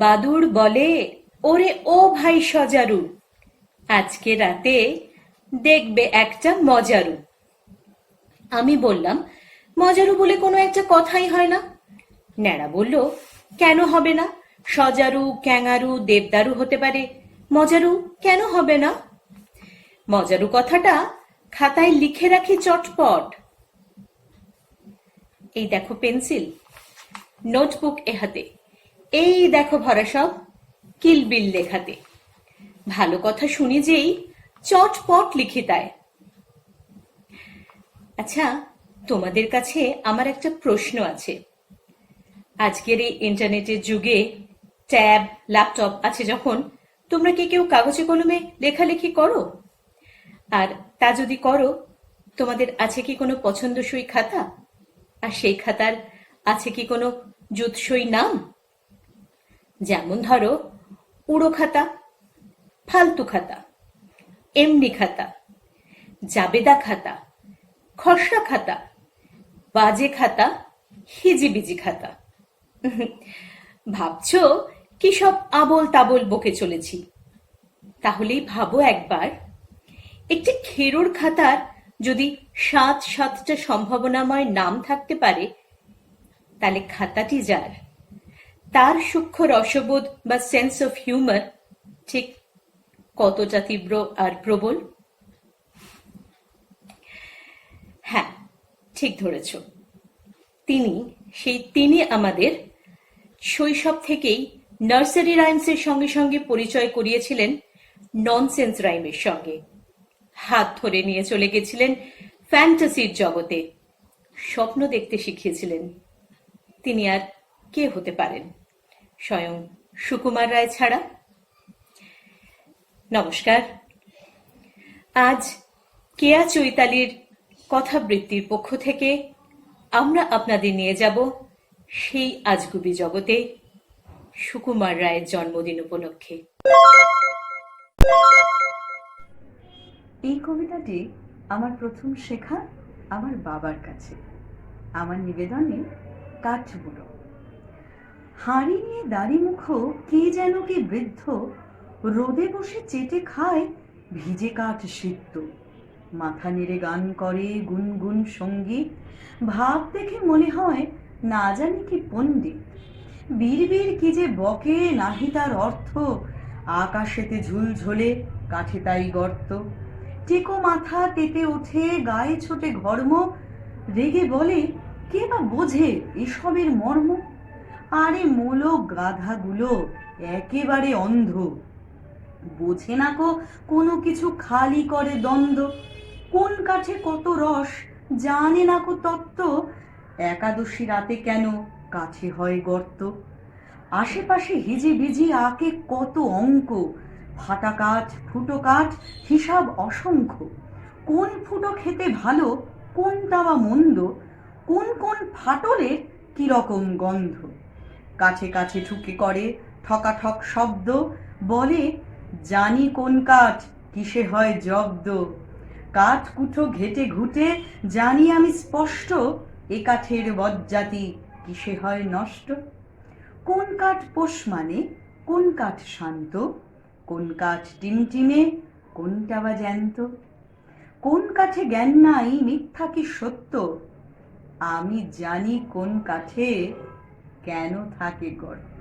বাদুড় বলে, ওরে ও ভাই সজারু, আজকে রাতে দেখবে একটা মজারু। আমি বললাম, মজারু বলে কোনো একটা কথাই হয় না। ন্যাড়া বলল, কেন হবে না? সজারু, ক্যাঙারু, দেবদারু হতে পারে, মজারু কেন হবে না? মজারু কথাটা খাতায় লিখে রাখি চটপট। এই দেখো পেন্সিল, নোটবুক এ হাতে, এই দেখো ভরা সব কিলবিল লেখাতে। ভালো কথা শুনি যেই চটপট লিখি তাই। আচ্ছা, তোমাদের কাছে আমার একটা প্রশ্ন আছে। আজকের এই ইন্টারনেটের যুগে ট্যাব, ল্যাপটপ আছে যখন, তোমরা কি কেউ কাগজে কলমে লেখালেখি করো? আর তা যদি করো, তোমাদের আছে কি কোনো পছন্দসই খাতা? আর সেই খাতার আছে কি কোনো জুতসই নাম? যেমন ধরো, উড়ো খাতা, ফালতু খাতা, এমনি খাতা, জাবেদা খাতা, খসড়া খাতা, বাজে খাতা, হিজিবিজি খাতা। ভাবছো কি সব আবোল তাবোল বকে চলেছি? তাহলেই ভাবো একবার, একটি খেরোর খাতার যদি ৭-৭টা সম্ভাবনাময় নাম থাকতে পারে, তাহলে খাতাটি যার, তার সূক্ষ্ম রসবোধ বা সেন্স অফ হিউমার ঠিক কতটা তীব্র আর প্রবল? হ্যাঁ, ঠিক ধরেছ। তিনি আমাদের শৈশব থেকেই নার্সারি রাইমসের সঙ্গে সঙ্গে পরিচয় করিয়েছিলেন ননসেন্স রাইমের সঙ্গে। হাত ধরে নিয়ে চলে গেছিলেন ফ্যান্টাসির জগতে, স্বপ্ন দেখতে শিখিয়েছিলেন। তিনি আর কে হতে পারেন স্বয়ং সুকুমার রায় ছাড়া? নমস্কার। আজ কেয়া চৈতালির কথাবৃত্তির পক্ষ থেকে আমরা আপনাদের নিয়ে যাব সেই আজগুবি জগতে, সুকুমার রায়ের জন্মদিন উপলক্ষে। এই কবিতাটি আমার প্রথম শেখা আমার বাবার কাছে। আমার নিবেদনে কাঠবুড়ো। হাঁড়ি নিয়ে দাড়িমুখো কে যেন কে বৃদ্ধ, রোদে বসে চেটে খায় ভিজে কাঠ সিদ্ধ। মাথা নেড়ে গান করে গুনগুন সঙ্গীত, ভাব দেখে মনে হয় না জানি কি পণ্ডিত। বীর কি যে বকে নাহি তার অর্থ, আকাশেতে ঝুলঝোলে কাঠে তাই গর্ত। টেকো মাথা তেতে ওঠে গায়ে ছোটে ঘর্ম, রেগে বলে কে বা বোঝে এসবের মর্ম। আরে মোলো গাধাগুলো একেবারে অন্ধ, বোঝে না কো কোনো কিছু, খালি করে দ্বন্দ্ব। কোন কাঠে কত রস জানে না কো তত্ত্ব, একাদশী রাতে কেন কাঠে হয় গর্ত। আশেপাশে হিজিবিজি আঁকে কত অঙ্ক, ফাটা কাঠ ফুটো কাঠ হিসাব অসংখ্য। কোন ফুটো খেতে ভালো কোনটা বা মন্দ, কোন কোন ফাটলের কিরকম গন্ধ। কাছে কাছে ঠুকে করে ঠকাঠক শব্দ, বলে জানি কোন কাঠ কিসে হয় জব্দ। কাঠ কুঠো ঘেটে ঘুটে জানি আমি স্পষ্ট, এ কাঠের বজ্জাতি কিসে হয় নষ্ট। কোন কাঠ পোষ মানে কোন কাঠ শান্ত, কোন কাঠ টিমটিমে কোনটা বা জ্যান্ত। কোন কাঠে জ্ঞান নাই মিথ্যা কি সত্য, আমি জানি কোন কাঠে কেন থাকে গর্ত।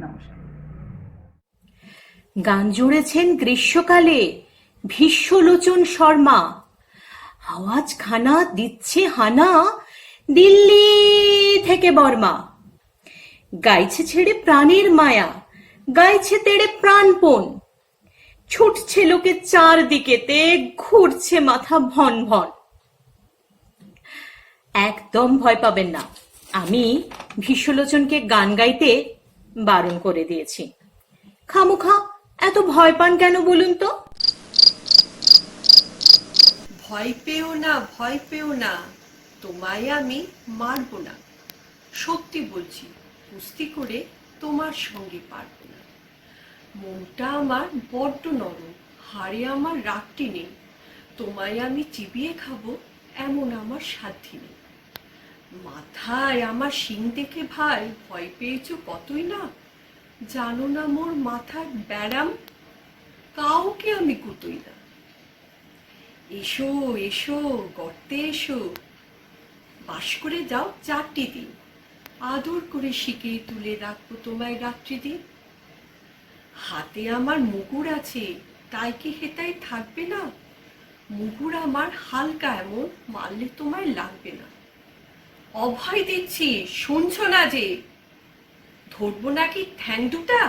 নমস্কার। গান জুড়েছেন গ্রীষ্মকালে ভীষ্মলোচন শর্মা। আওয়াজ খানা দিচ্ছে হানা দিল্লি থেকে বর্মা। গাইছে ছেড়ে প্রাণের মায়া, গাইছে তেড়ে প্রাণপণ। ছুটছে লোকে চারদিকেতে, ঘুরছে মাথা ভন ভন। একদম ভয় পাবেন না, আমি ভীষ্মলোচনকে গান গাইতে বারণ করে দিয়েছি। খামোখা এত ভয় পান কেন বলুন তো? ভয় পেও না, ভয় পেও না, তোমায় আমি মারব না। সত্যি বলছি, কুস্তি করে তোমার সঙ্গে পারব না। মনটা আমার বড্ড নরম, হাড়ে আমার রাগটি নেই। তোমায় আমি চিবিয়ে খাবো এমন আমার সাধ্যি নেই। মাথায় আমার শিং দেখে ভাই ভয় পেয়েছো কতই না। জানো না মোর মাথার ব্যারাম, কাউকে আমি কুতোই না। এসো এসো গর্তে এসো, বাস করে যাও 4টি দিন, আদর করে শিখে তুলে রাখবো তোমায় রাত্রি দিন। হাতে আমার মুগুর আছে, তাই কি হেতায় থাকবে না? মুগুর আমার হালকা, এমন মারলে তোমায় লাগবে না। অভয় দিচ্ছি, শুনছো না যে? ধরবো নাকি ঠ্যাং দুটা?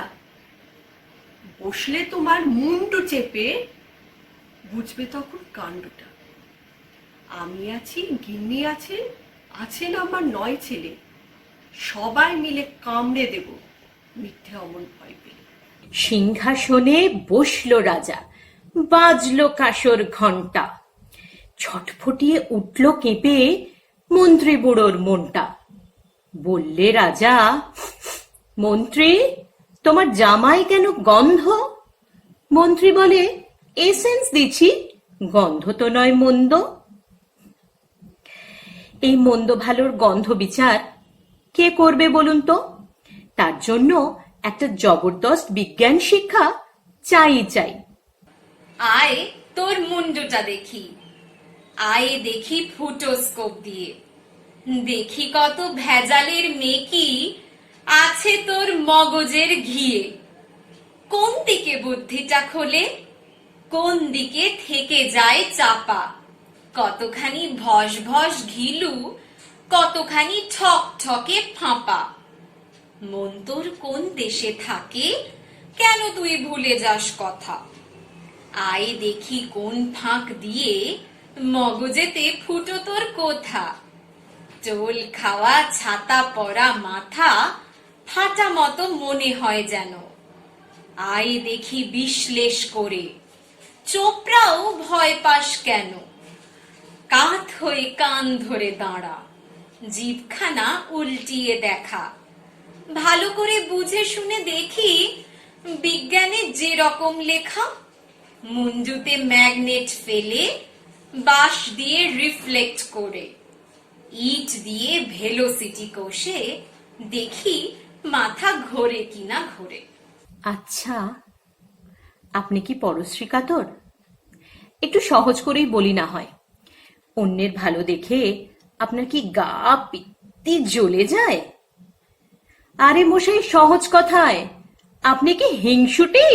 বসলে তোমার মুন্ডু চেপে বুঝবে তখন কাণ্ডটা। আমি আছি, গিন্নি আছে, আছেন আমার 9 ছেলে, সবাই মিলে কামড়ে দেব মিথ্যে অমন ভয় পেলে। সিংহাসনে বসল রাজা, বাজলো কাসর ঘণ্টা, ছটফটিয়ে উঠল কেঁপে মন্ত্রী বুড়োর মনটা। বললে রাজা, মন্ত্রী তোমার জামাই কেন গন্ধ? মন্ত্রী বলে, এসেন্স দিছি, গন্ধ তো নয় মন্দ। এই মন্দ ভালোর গন্ধ বিচার কে করবে বলুন তো? তার জন্য একটা জবরদস্ত বিজ্ঞান শিক্ষা চাই চাই। আয় তোর মুন্ডুটা দেখি, আয় দেখি ফুটোস্কোপ দিয়ে, দেখি কত ভেজালের মেকি আছে তোর মগজের ঘিয়ে। কোন দিকে বুদ্ধিটা খোলে, কোন দিকে থেকে যায় চাপা, কতখানি ভস ভস ঘিলু, কতখানি ঠক ঠকে ফাঁপা। মন তোর কোন দেশে থাকে, কেন তুই ভুলে যাস কথা? আয় দেখি কোন ফাঁক দিয়ে মগজেতে ফুটো তোর কোথা। চোল খাওয়া ছাতা পরা মাথা, ফাটা মতো মনে হয় যেন। আয় দেখি বিশ্লেষ করে, চোপড়াও ভয় পাস কেন? কাত হয়ে কান ধরে দাঁড়া, জিভখানা উল্টিয়ে দেখা। ভালো করে বুঝে শুনে দেখি বিজ্ঞানে যে রকম লেখা। মুঞ্জুতে ম্যাগনেট ফেলে, বাঁশ দিয়ে রিফ্লেক্ট করে, ইট দিয়ে ভেলোসিটি কষে দেখি মাথা ঘোরে কিনা ঘোরে। আচ্ছা, আপনি কি পরশ্রী কাতর? একটু সহজ করেই বলি না হয়। অন্যের ভালো দেখে আপনার কি গা পিত্তি জ্বলে যায়? আরে মশাই, সহজ কথায় আপনি কি হিংসুটি?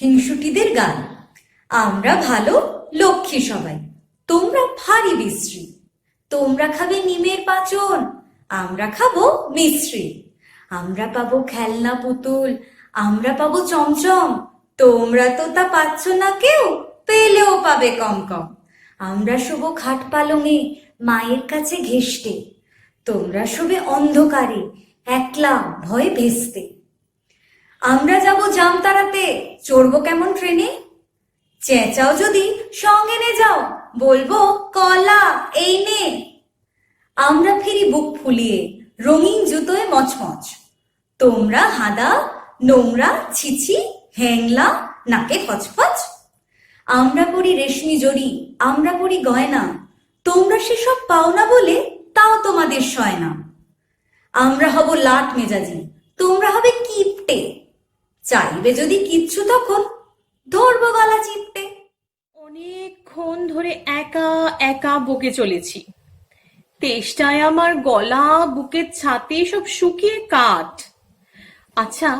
হিংসুটিদের গান। আমরা ভালো, লক্ষ্মী সবাই, তোমরা ভারী বিশ্রী। তোমরা খাবে নিমের পাচন, আমরা খাবো মিশ্রি। আমরা পাবো খেলনা পুতুল, আমরা পাবো চমচম। তোমরা তো তা পাচ্ছ না কেউ, পেলেও পাবে কম কম। আমরা শুভ খাট পালঙে, মায়ের কাছে ঘেষ্টে। তোমরা শোবে অন্ধকারে, একলা ভয়ে ভেস্তে। আমরা যাব জামতারাতে, চড়বো কেমন ট্রেনে। চেঁচাও যদি সঙ্গে নে যাও, বলবো কলা এই নে। আমরা ফিরি বুক ফুলিয়ে, রঙিন জুতোয় মচমচ। তোমরা হাদা, নোংরা, ছিছি, হ্যাংলা, নাকে ফচফচ। আমরা পরি রেশমি জড়ি, আমরা পরি গয়না। তোমরা সেসব পাও না বলে তাও তোমাদের সয় না। আমরা হব লাট মেজাজি, তোমরা হবে কিপটে। চাইবে যদি কিচ্ছু তখন ধরবো গলা চিপটে। অনেকক্ষণ ধরে একা একা বকে চলেছি। তেষ্টায় আমার গলা, বুকের ছাতি সব শুকিয়ে কাঠ। আচ্ছা,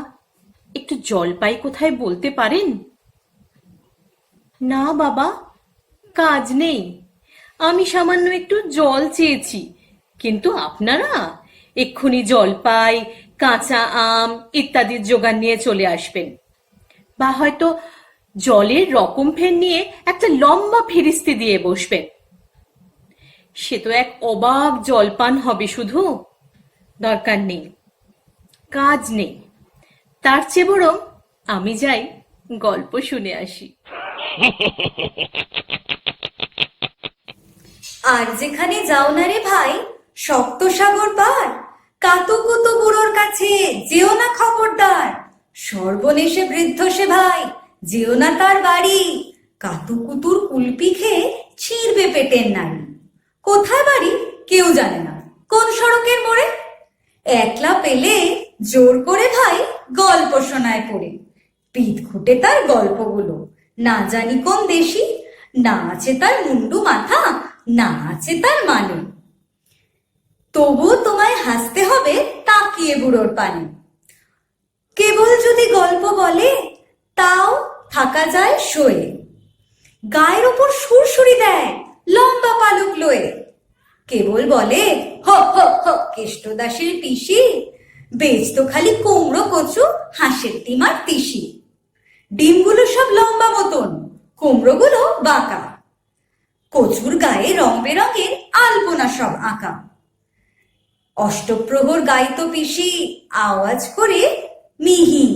একটু জল পাই কোথায় বলতে পারেন? না বাবা, কাজ নেই। আমি সামান্য একটু জল চেয়েছি, কিন্তু আপনারা এক্ষুনি জলপাই, কাঁচা আম ইত্যাদির জোগান নিয়ে চলে আসবেন, বা হয়তো জলের রকম ফের নিয়ে একটা লম্বা ফিরিস্তি দিয়ে বসবেন। সে তো এক অবাক জলপান হবে শুধু। দরকার নেই, কাজ নেই। তার চেয়ে বরং আমি যাই গল্প শুনে আসি। আর যেখানে যাও না রে ভাই, সপ্ত সাগর পার, কাতুকুতু বুড়োর কাছে যেও না খবরদার। সর্বনেশে বৃদ্ধ সে ভাই, যেও না তার বাড়ি। কাতুকুতুর কুলপি খেয়ে ছিঁড়বে পেটের নাড়ি। কোথায় বাড়ি কেউ জানে না, কোন সড়কের মোড়ে। একলা পেলে জোর করে ভাই গল্প শোনায় পড়ে। পিঠ খুঁটে তার গল্পগুলো, না জানি কোন দেশি। না আছে তার মুন্ডু মাথা, না আছে তার মানে। তবুও তোমায় হাসতে হবে তাকিয়ে বুড়োর পানে। কেবল যদি গল্প বলে, তাও থাকা যায় শোয়ে। গায়ের ওপর সুরসুরি দেয় লম্বা পালক লয়ে। কেবল বলে, হ হ হ কেষ্টদাসের পিসি, বেচতো খালি কুমড়ো কচু, হাঁসের ডিম আর তিসি। ডিমগুলো সব লম্বা মতন, কুমড়োগুলো বাঁকা। কচুর গায়ে রং বেরঙের আলপনা সব আঁকা। অষ্টপ্রহর গাইতো পিসি আওয়াজ করে মিহি,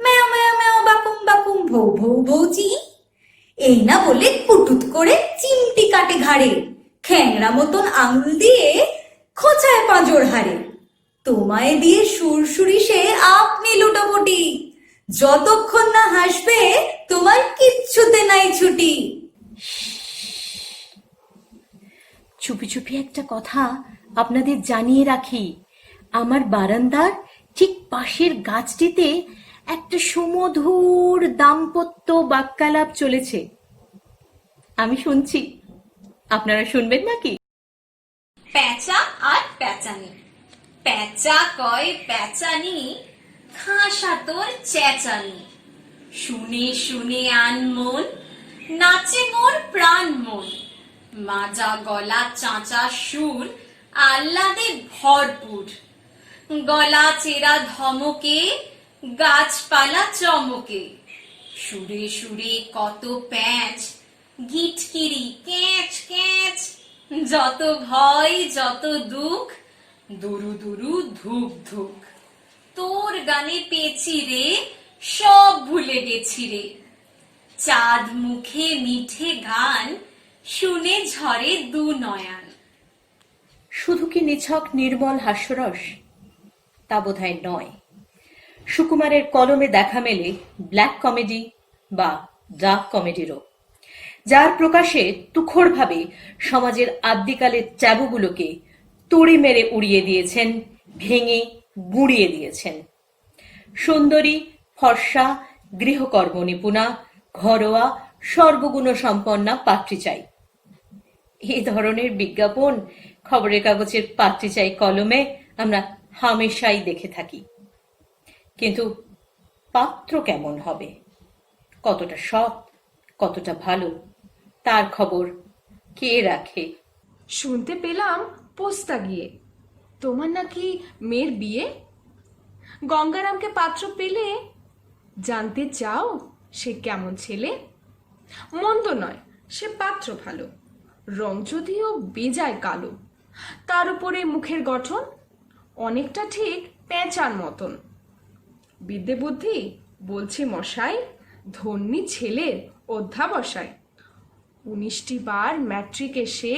ম্যাও ম্যাও ম্যাও বাকুম বাকুম ভৌ ভৌ ভৌজি। এই না বলে কুটুত করে চিমটি কাটে ঘাড়ে, খ্যাংরা মতন আঙুল দিয়ে খোঁচায় পাঁজর হাড়ে। তোমায় দিয়ে সুরসুরি সে আপনি লুটোপুটি, যতক্ষণ না হাসবে তোমার কিচ্ছুতে নাই ছুটি। চুপি চুপি একটা কথা আপনাদের জানিয়ে রাখি, আমার বারান্দার ঠিক পাশের গাছটিতে একটা সুমধুর দাম্পত্য বাক্যালাপ চলেছে। আমি শুনছি, আপনারা শুনবেন নাকি? প্যাঁচা আর প্যাঁচানি। প্যাঁচা কয় প্যাঁচানি, খাসা তোর চেঁচানি। শুনে শুনে আনমন, নাচে মোর প্রাণ মন। মাজা গলা চাঁচা সুর, আহ্লাদে ভরপুর। গলা চেরা ধমকে, গাছপালা চমকে। সুরে সুরে কত প্যাঁচ, গিটকিরি ক্যাঁচ ক্যাঁচ। যত ভয় যত দুঃখ, দুরু দুরু ধুক ধুক। তোর গানে পেয়েছি রে, সব ভুলে গেছি রে। চাঁদ মুখে মিঠে গান, শুনে ঝরে দু নয়ন। শুধু কি নিছক নির্মল হাস্যরস? তা বোধহয় নয়। সুকুমারের কলমে দেখা মেলে ব্ল্যাক কমেডি বা ডার্ক কমেডিরও, যার প্রকাশে তুখোড়ভাবে সমাজের আদ্যিকালের ট্যাবুগুলোকে তড়ি মেরে উড়িয়ে দিয়েছেন, ভেঙে গুঁড়িয়ে দিয়েছেন। সুন্দরী, ফর্সা, গৃহকর্ম নিপুণা, ঘরোয়া, সর্বগুণ সম্পন্না পাত্রী চাই, এই ধরনের বিজ্ঞাপন খবরের কাগজের পাত্রী চাই কলমে আমরা হামেশাই দেখে থাকি। কিন্তু পাত্র কেমন হবে, কতটা সৎ, কতটা ভালো, তার খবর কে রাখে? শুনতে পেলাম পোস্তা গিয়ে তোমার নাকি মেয়ের বিয়ে। গঙ্গারামকে পাত্র পেলে, জানতে চাও সে কেমন ছেলে? মন্দ নয়, সে পাত্র ভালো, রং যদিও বেজায় কালো। তার উপরে মুখের গঠন অনেকটা ঠিক পেঁচার মতন। বিদ্যে বুদ্ধি বলছি মশাই, ধন্যী ছেলের অধ্যাবসায়। 19টি বার ম্যাট্রিকে সে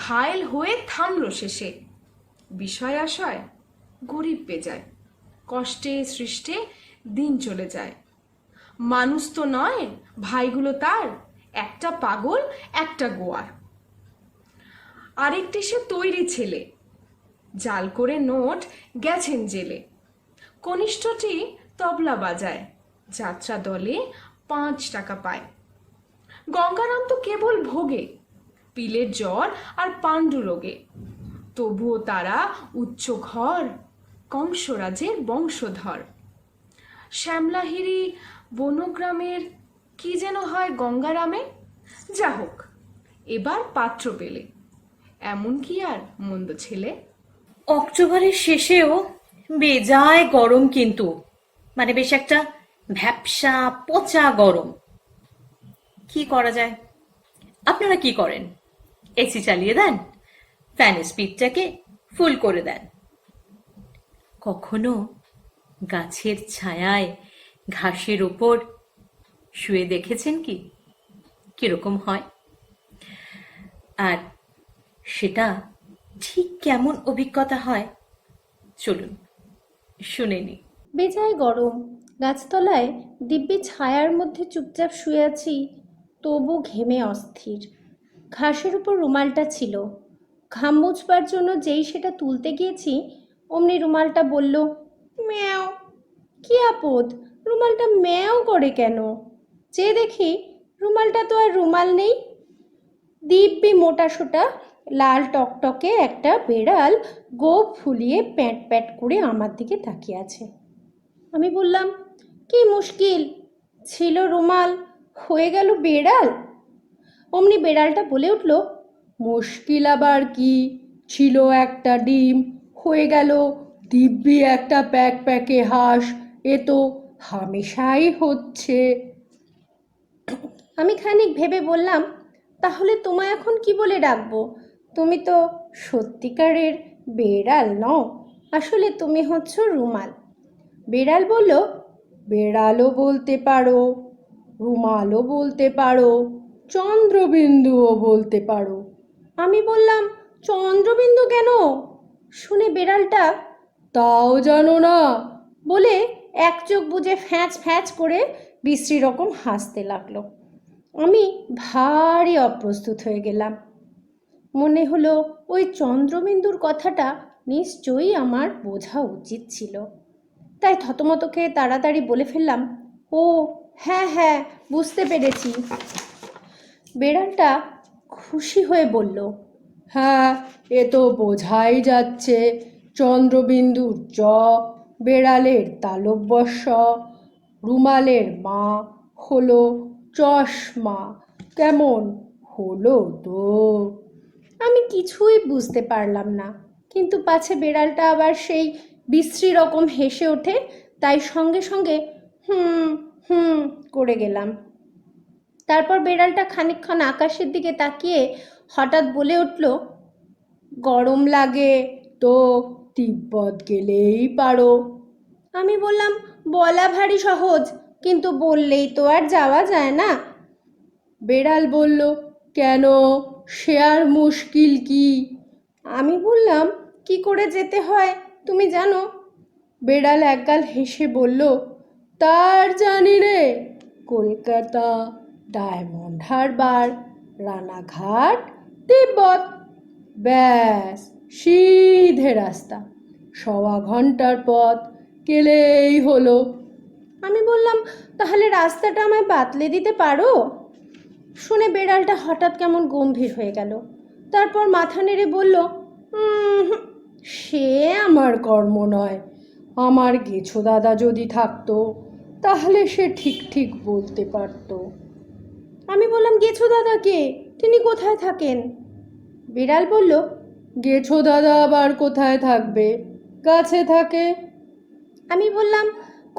ঘায়েল হয়ে থামল শেষে। বিষয় আশয় গরিব বেজায়, কষ্টে সৃষ্টে দিন চলে যায়। মানুষ তো নয় ভাইগুলো তার, একটা পাগল একটা গোয়ার। আরেকটি সে তৈরি ছেলে, জাল করে নোট গেছেন জেলে। কনিষ্ঠটি তবলা বাজায়, যাত্রা দলে 5 টাকা পায়। গঙ্গারাম তো কেবল ভোগে, পিলের জ্বর আর পাণ্ডু রোগে। তবুও তারা উচ্চ ঘর, কংসরাজের বংশধর। শ্যামলাহিরি বনগ্রামের কি যেন হয় গঙ্গারামে। যা হোক, এবার পাত্র পেলে, এমন কি আর মন্দ ছেলে? অক্টোবরের শেষেও বেজায় গরম, কিন্তু মানে বেশ একটা ভ্যাপসা পচা গরম। কি করা যায়? আপনারা কি করেন? এসি চালিয়ে দেন, ফ্যানের স্পিডটাকে ফুল করে দেন। কখনো গাছের ছায়ায় ঘাসের ওপর শুয়ে দেখেছেন কি কিরকম হয়? আর সেটা ঠিক কেমন অভিজ্ঞতা হয়, চলুন শুনে নি। বেজায় গরম, গাছতলায় দিব্যি ছায়ার মধ্যে চুপচাপ শুয়ে আছি, তবু ঘেমে অস্থির। ঘাসের উপর রুমালটা ছিল। ঘাম মুছবার জন্য যেই সেটা তুলতে গিয়েছি, অমনি রুমালটা বলল, ম্যাও। কি আপদ, রুমালটা ম্যাও করে কেন? চেয়ে দেখি রুমালটা তো আর রুমাল নেই। দিব্যি মোটাসোটা লাল টকটকে একটা বেড়াল গোঁফ ফুলিয়ে প্যাঁট প্যাঁট করে আমার দিকে তাকিয়ে আছে। আমি বললাম, কি মুশকিল, ছিল রুমাল, হয়ে গেল বেড়াল। অমনি বেড়ালটা বলে উঠল, মুশকিল আবার কি, ছিল একটা ডিম, হয়ে গেল দিব্যি একটা প্যাক প্যাকে হাঁস। এ তো হামেশাই হচ্ছে। আমি খানিক ভেবে বললাম, তাহলে তোমায় এখন কি বলে ডাকবো? তুমি তো সত্যিকারের বেড়াল নও, আসলে তুমি হচ্ছ রুমাল। বেড়াল বলল, বেড়ালও বলতে পারো, রুমালও বলতে পারো, চন্দ্রবিন্দুও বলতে পারো। আমি বললাম, চন্দ্রবিন্দু কেন? শুনে বেড়ালটা, তাও জানো না, বলে এক চোখ বুজে ফ্যাঁচ ফ্যাঁচ করে বিশ্রী রকম হাসতে লাগলো। আমি ভারী অপ্রস্তুত হয়ে গেলাম। মনে হলো ওই চন্দ্রবিন্দুর কথাটা নিশ্চয়ই আমার বোঝা উচিত ছিল। তাই থতমত খেয়ে তাড়াতাড়ি বলে ফেললাম, ও হ্যাঁ হ্যাঁ, বুঝতে পেরেছি। বেড়ালটা খুশি হয়ে বলল, হ্যাঁ, এ তো বোঝাই যাচ্ছে। চন্দ্রবিন্দুর চ, বেড়ালের তালব্যস্য, রুমালের মা হলো চশমা। কেমন হলো তো? আমি কিছুই বুঝতে পারলাম না, কিন্তু পাছে বেড়ালটা আবার সেই বিশ্রী রকম হেসে ওঠে, তাই সঙ্গে সঙ্গে হুম হুম করে গেলাম। তারপর বেড়ালটা খানিকক্ষণ আকাশের দিকে তাকিয়ে হঠাৎ বলে উঠল, গরম লাগে তো তিব্বত গেলেই পারো। আমি বললাম, বলা ভারী সহজ, কিন্তু বললেই তো আর যাওয়া যায় না। বেড়াল বলল, কেন, সে আর মুশকিল কি? আমি বললাম, কি করে যেতে হয় তুমি জানো? বেড়াল একগাল হেসে বলল, তার জানি রে, কলকাতা, ডায়মন্ড হারবার, রানাঘাট, তিব্বত, ব্যাস সিধে রাস্তা, 1.25 ঘন্টার পথ, গেলেই হলো। আমি বললাম, তাহলে রাস্তাটা আমায় বাতলে দিতে পারো? শুনে বেড়ালটা হঠাৎ কেমন গম্ভীর হয়ে গেল। তারপর মাথা নেড়ে বলল, সে আমার কর্ম নয়। আমার গেছো দাদা যদি থাকতো, তাহলে সে ঠিক ঠিক বলতে পারতো। আমি বললাম, গেছো দাদা কে, তিনি কোথায় থাকেন? বিড়াল বলল, গেছো দাদা আবার কোথায় থাকবে, গাছে থাকে। আমি বললাম,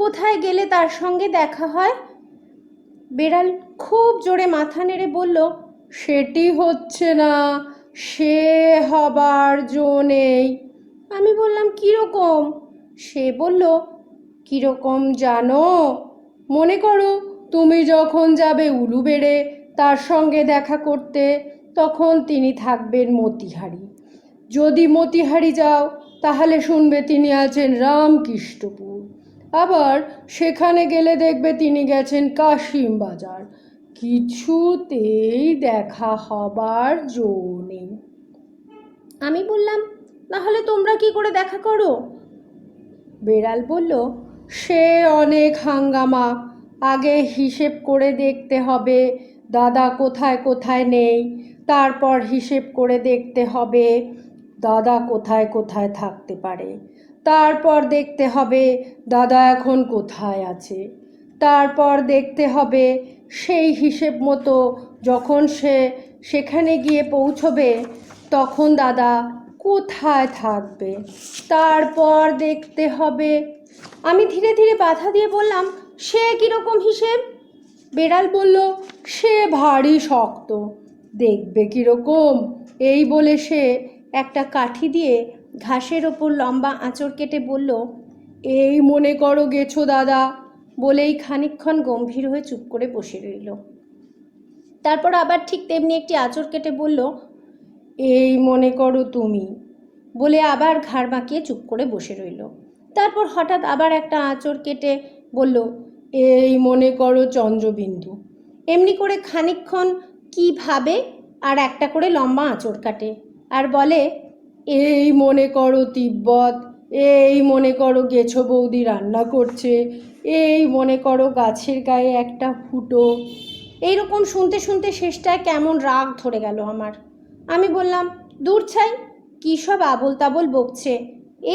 কোথায় গেলে তার সঙ্গে দেখা হয়? বেড়াল খুব জোরে মাথা নেড়ে বলল, সেটি হচ্ছে না, সে হবার জো নেই। আমি বললাম, কীরকম? সে বলল, কীরকম জানো? মনে করো তুমি যখন যাবে উলুবেড়ে তার সঙ্গে দেখা করতে, তখন তিনি থাকবেন মতিহারি। যদি মতিহারি যাও, তাহলে শুনবে তিনি আছেন রামকৃষ্ণপুর। আবার সেখানে গেলে দেখবে তিনি গেছেন কাশিম বাজার। কিছুতেই দেখা হবার জো নেই। আমি বললাম, তাহলে তোমরা কি করে দেখা করো? বেড়াল বলল, সে অনেক হাঙ্গামা। আগে হিসেব করে দেখতে হবে দাদা কোথায় কোথায় নেই, তারপর হিসেব করে দেখতে হবে দাদা কোথায় কোথায় থাকতে পারে, তারপর দেখতে হবে দাদা এখন কোথায় আছে, তারপর দেখতে হবে সেই হিসেব মতো যখন সে সেখানে গিয়ে পৌঁছবে তখন দাদা কোথায় থাকবে, তারপর দেখতে হবে। আমি ধীরে ধীরে বাধা দিয়ে বললাম, সে কীরকম হিসেব? বেড়াল বলল, সে ভারী শক্ত, দেখবে কীরকম। এই বলে সে একটা কাঠি দিয়ে ঘাসের ওপর লম্বা আঁচড় কেটে বলল, এই মনে করো গেছো দাদা। বলেই খানিকক্ষণ গম্ভীর হয়ে চুপ করে বসে রইল। তারপর আবার ঠিক তেমনি একটি আঁচড় কেটে বলল, এই মনে করো তুমি। বলে আবার ঘাড় বাঁকিয়ে চুপ করে বসে রইল। তারপর হঠাৎ আবার একটা আঁচড় কেটে বলল, এই মনে করো চন্দ্রবিন্দু। এমনি করে খানিকক্ষণ কি ভাবে আর একটা করে লম্বা আঁচড় কাটে আর বলে, এই মনে করো তিব্বত, এই মনে করো গেছো বৌদি রান্না করছে, এই মনে করো গাছের গায়ে একটা ফুটো। এইরকম শুনতে শুনতে শেষটায় কেমন রাগ ধরে গেল আমার। আমি বললাম, দূর ছাই, কী সব আবোল তাবোল বকছে,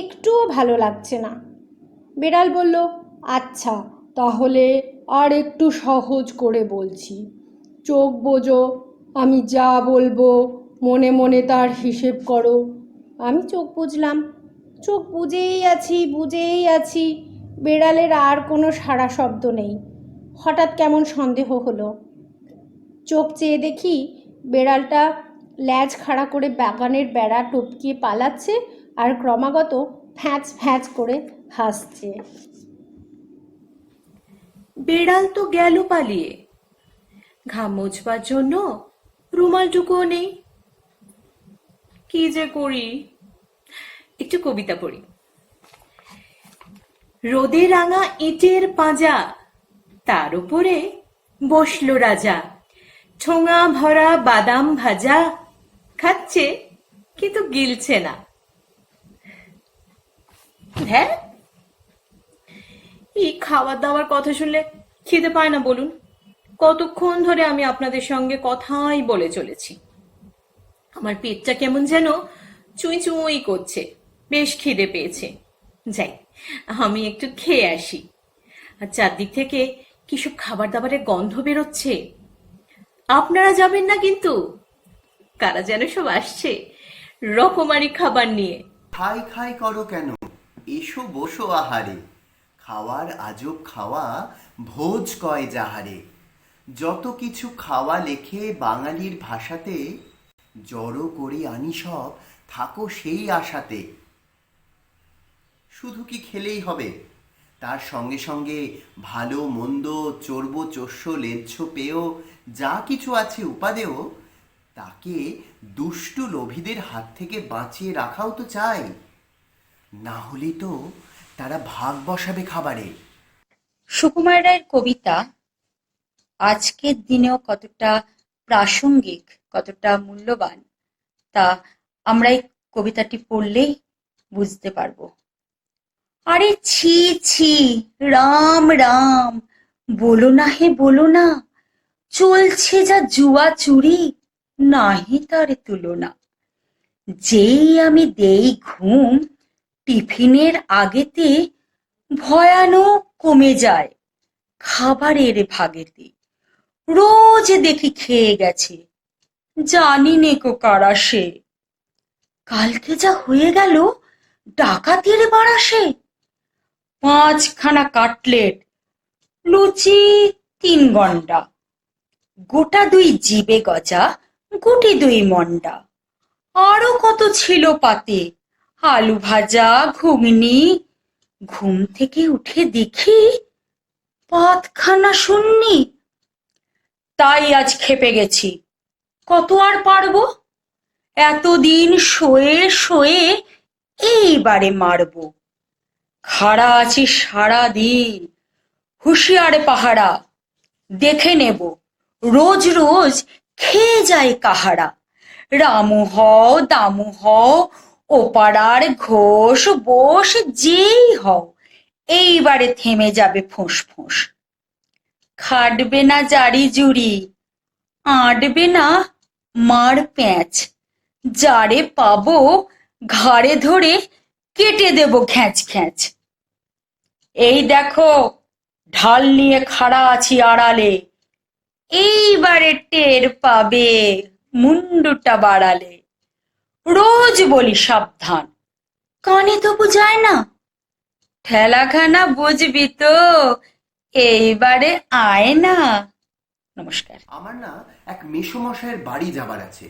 একটুও ভালো লাগছে না। বেড়াল বলল, আচ্ছা তাহলে আর একটু সহজ করে বলছি, চোখ বোঝো, আমি যা বলবো মনে মনে তার হিসেব করো। আমি চোখ বুঝলাম, চোখ বুঝেই আছি। বেড়ালের আর কোনো সাড়া শব্দ নেই। হঠাৎ কেমন সন্দেহ হলো। চোখ চেয়ে দেখি বেড়ালটা ল্যাজ খাড়া করে বাগানের বেড়া টপকিয়ে পালাচ্ছে আর ক্রমাগত ফ্যাঁচ ফ্যাঁচ করে হাসছে। বেড়াল তো গেল পালিয়ে, ঘাম মোছবার জন্য রুমালটুকুও নেই। কি যে করি, একটু কবিতা পড়ি। রোদে রাঙা ইটের পাঁজা, তার উপরে বসলো রাজা, ঠোঙা ভরা বাদাম ভাজা, খাচ্ছে কিন্তু গিলছে না। হ্যাঁ, এই খাবার দাবার কথা শুনলে খিদে পায় না বলুন? কতক্ষণ ধরে আমি আপনাদের সঙ্গে কথাই বলে চলেছি। আমার পেটটা কেমন যেন চুই চুই করছে, বেশ খিদে পেয়েছে। যাই, আমি একটু খেয়ে আসি। আর চারদিক থেকে কিসব খাবার দাবারের গন্ধ বেরোচ্ছে। আপনারা যাবেন না কিন্তু? কারা যেন সব আসছে রকমারি খাবার নিয়ে। খাই খাই করো কেন, এসো বসো আহারে, খাওয়ার আজব খাওয়া ভোজ কয় যাহারে। যত কিছু খাওয়া লেখে বাঙালির ভাষাতে, জড়ো করে আনি সব, থাকো সেই আশাতে। শুধু কি খেলেই হবে, তার সঙ্গে সঙ্গে ভালো মন্দ চর্ব চস্য লেজ্জ পেয় যা কিছু আছে উপাদেয়, তাকে দুষ্টু লোভীদের হাত থেকে বাঁচিয়ে রাখাও তো চাই। না হলে তো তারা ভাগ বসাবে খাবারে। সুকুমার রায়ের কবিতা আজকের দিনেও কতটা প্রাসঙ্গিক, কতটা মূল্যবান, তা আমরা এই কবিতাটি পড়লেই বুঝতে পারবো। আরে ছি ছি, রাম রাম, বলো না হে বলো না, চলছে যা জুয়া চুরি, নাহি তার তুলনা। যেই আমি দেই ঘুম, টিফিনের আগেতে ভয়ানক কমে যায় খাবারের ভাগেতে। রোজ দেখি খেয়ে গেছে, জানি নে কো কারা সে। কালকে যা হয়ে গেল ডাকাতের বারাসে। 5খানা কাটলেট, লুচি 3 গন্ডা, গোটা 2 জিবে গজা, গুটি 2 মন্ডা, আরো কত ছিল পাতে, আলু ভাজা, ঘুগনি। ঘুম থেকে উঠে দেখি 5খানা শূন্যি। তাই আজ খেপে গেছি, কত আর পারবো, এতদিন শোয়ে শোয়ে এইবারে মারবো। খাড়া আছি সারা দিন, হুঁশিয়ারে পাহারা, দেখে নেব রোজ রোজ খেয়ে যায় কাহারা। রামু হও দামু হও, ও পাড়ার ঘোষ বোস যেই হও, এইবারে থেমে যাবে ফোঁস ফোঁস। খাটবে না জারি জুড়ি, আঁটবে না মার প্যাঁচ, যারে পাবো ঘাড়ে ধরে কেটে দেব খ্যাঁচ খ্যাঁচ। এই দেখো ঢাল নিয়ে খাড়া আছি আড়ালে, এইবারে টের পাবে মুন্ডুটা বাড়ালে। রোজ বলি সাবধান, কানে তবু যায় না, ঠেলাখানা বুঝবি তো, এইবারে আয় না। নমস্কার। আমার না এক মেসোমশাইয়ের বাড়ি যাবার আছে,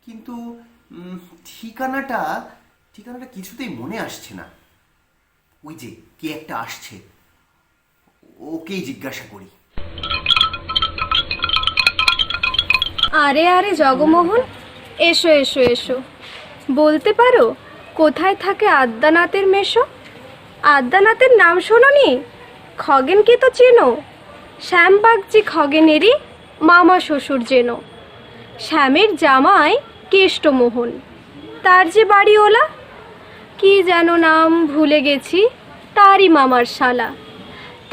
কিন্তু ঠিকানাটা কিছুতেই মনে আসছে না। ওই যে কে একটা আসছে, ওকেই জিজ্ঞাসা করি। আরে আরে জগমোহন, এসো এসো এসো। বলতে পারো কোথায় থাকে আদ্যানাথের মেশো? আদ্যানাথের নাম শোনোনি? খগেনকে তো চেনো, শ্যামবাগজি খগেনেরই মামা শ্বশুর যেন। শ্যামের জামাই কেষ্টমোহন, তার যে বাড়িওলা, কি যেন নাম ভুলে গেছি, তারই মামার শালা,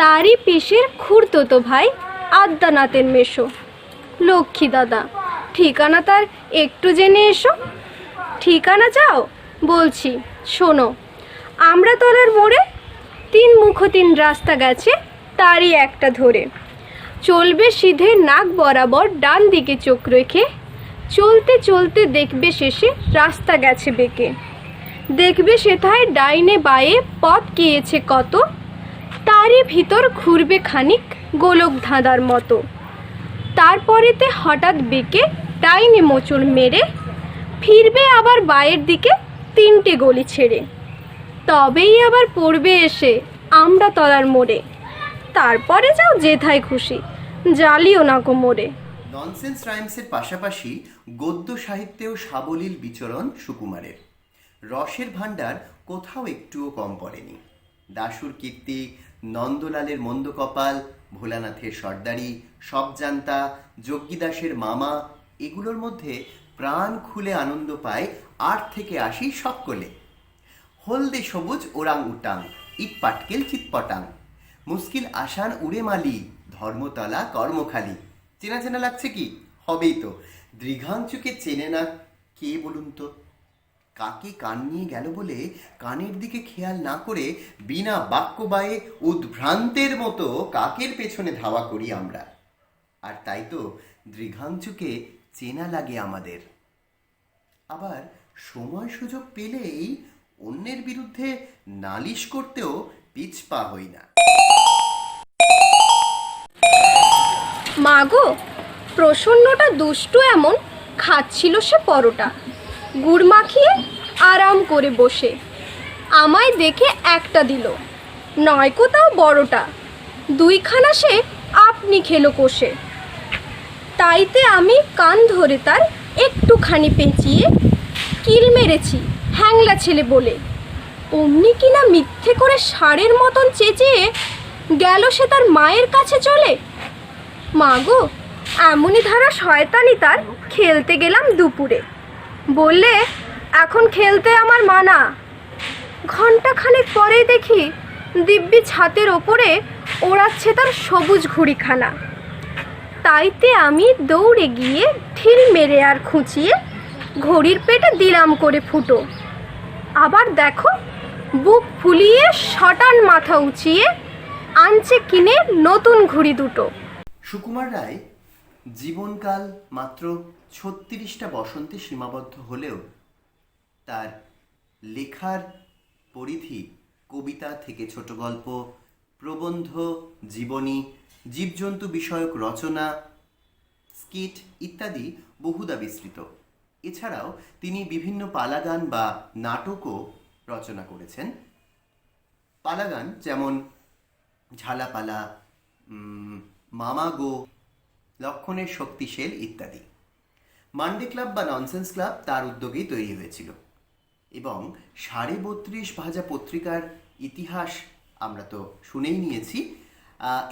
তারই পিসের খুড়তো ভাই আদ্যানাথের মেশো লক্ষ্মী দাদা। ঠিকানা তার একটু জেনে এসো। ঠিকানা চাও? বলছি, শোনো। আমড়াতলার মোড়ে 3 মুখো 3 রাস্তা গেছে, তারই একটা ধরে চলবে সিধে নাক বরাবর, ডান দিকে চোখ রেখে চলতে চলতে দেখবে শেষে রাস্তা গেছে বেঁকে। দেখবে সেথায় ডাইনে বায়ে পথ গিয়েছে কত, তারই ভিতর ঘুরবে খানিক গোলক ধাঁধার মতো। তারপরেতে হঠাৎ বেঁকে ডাইনে মোচড় মেরে ফিরবে আবার বায়ের দিকে 3টে গলি ছেড়ে, তবেই আবার পড়বে এসে আমড়াতলার মোড়ে। তারপরে যাও যেথায় খুশি, জ্বালিও না কোমরে। ননসেন্স রাইমসের পাশাপাশি গদ্য সাহিত্যেও সাবলীল বিচরণ সুকুমারের। রসের ভাণ্ডার কোথাও একটুও কম পড়েনি। দাশুর কীর্তি, নন্দলালের মন্দ কপাল, ভোলানাথের সর্দারি, সবজান্তা, যজ্ঞিদাসের মামা, এগুলোর মধ্যে প্রাণ খুলে আনন্দ পায় 8 থেকে 80 সকলে। হলদে সবুজ ওরাং উটাং, ইট পাটকেল চিৎপটাং, মুশকিল আসান উড়ে মালি, ধর্মতলা কর্মখালি। চেনা চেনা লাগছে কি? হবেই তো। দৃঘাঞ্চুকে চেনে না কে বলুন তো? কাকে কান নিয়ে গেল বলে কানের দিকে খেয়াল না করে বিনা বাক্য বায়ে উদ্ভ্রান্তের মতো কাকের পেছনে ধাওয়া করি আমরা। আর তাই তো দৃঘাঞ্চুকে চেনা লাগে আমাদের। আবার সময় সুযোগ পেলেই অন্যের বিরুদ্ধে নালিশ করতেও পিছপা হই না। মাগো, প্রসন্নটা দুষ্টু এমন খাচ্ছিল সে পরোটা, গুড় মাখিয়ে আরাম করে বসে। আমায় দেখে একটা দিল, নয়কো তাও বড়টা, 2খানা সে আপনি খেলো কষে। তাইতে আমি কান ধরে তার একটুখানি পেঁচিয়ে কিল মেরেছি হ্যাংলা ছেলে বলে। অমনি কিনা মিথ্যে করে ষাঁড়ের মতন চেঁচিয়ে গেল সে তার মায়ের কাছে চলে। মাগো, এমনই ধারা শয়তানি তার, খেলতে গেলাম দুপুরে, বললে এখন খেলতে আমার মানা। ঘণ্টাখানেক পরেই দেখি দিব্যি ছাতের ওপরে ওড়াচ্ছে তার সবুজ ঘুড়িখানা। তাইতে আমি দৌড়ে গিয়ে ঢিল মেরে আর খুঁচিয়ে ঘড়ির পেটে দিলাম করে ফুটো। আবার দেখো বুক ফুলিয়ে শটান মাথা উঁচিয়ে আনছে কিনে নতুন ঘুড়ি দুটো। সুকুমার রায় জীবনকাল মাত্র 36টা বসন্তে সীমাবদ্ধ হলেও তার লেখার পরিধি কবিতা থেকে ছোট গল্প, প্রবন্ধ, জীবনী, জীবজন্তু বিষয়ক রচনা, স্কিট ইত্যাদি বহুদা বিস্তৃত। এছাড়াও তিনি বিভিন্ন পালাগান বা নাটকও রচনা করেছেন। পালাগান যেমন ঝালাপালা, মামা গো, লক্ষণের শক্তিশেল ইত্যাদি। মানডে ক্লাব বা ননসেন্স ক্লাব তার উদ্যোগেই তৈরি হয়েছিল এবং 32.5 ভাজা পত্রিকার ইতিহাস আমরা তো শুনেই নিয়েছি।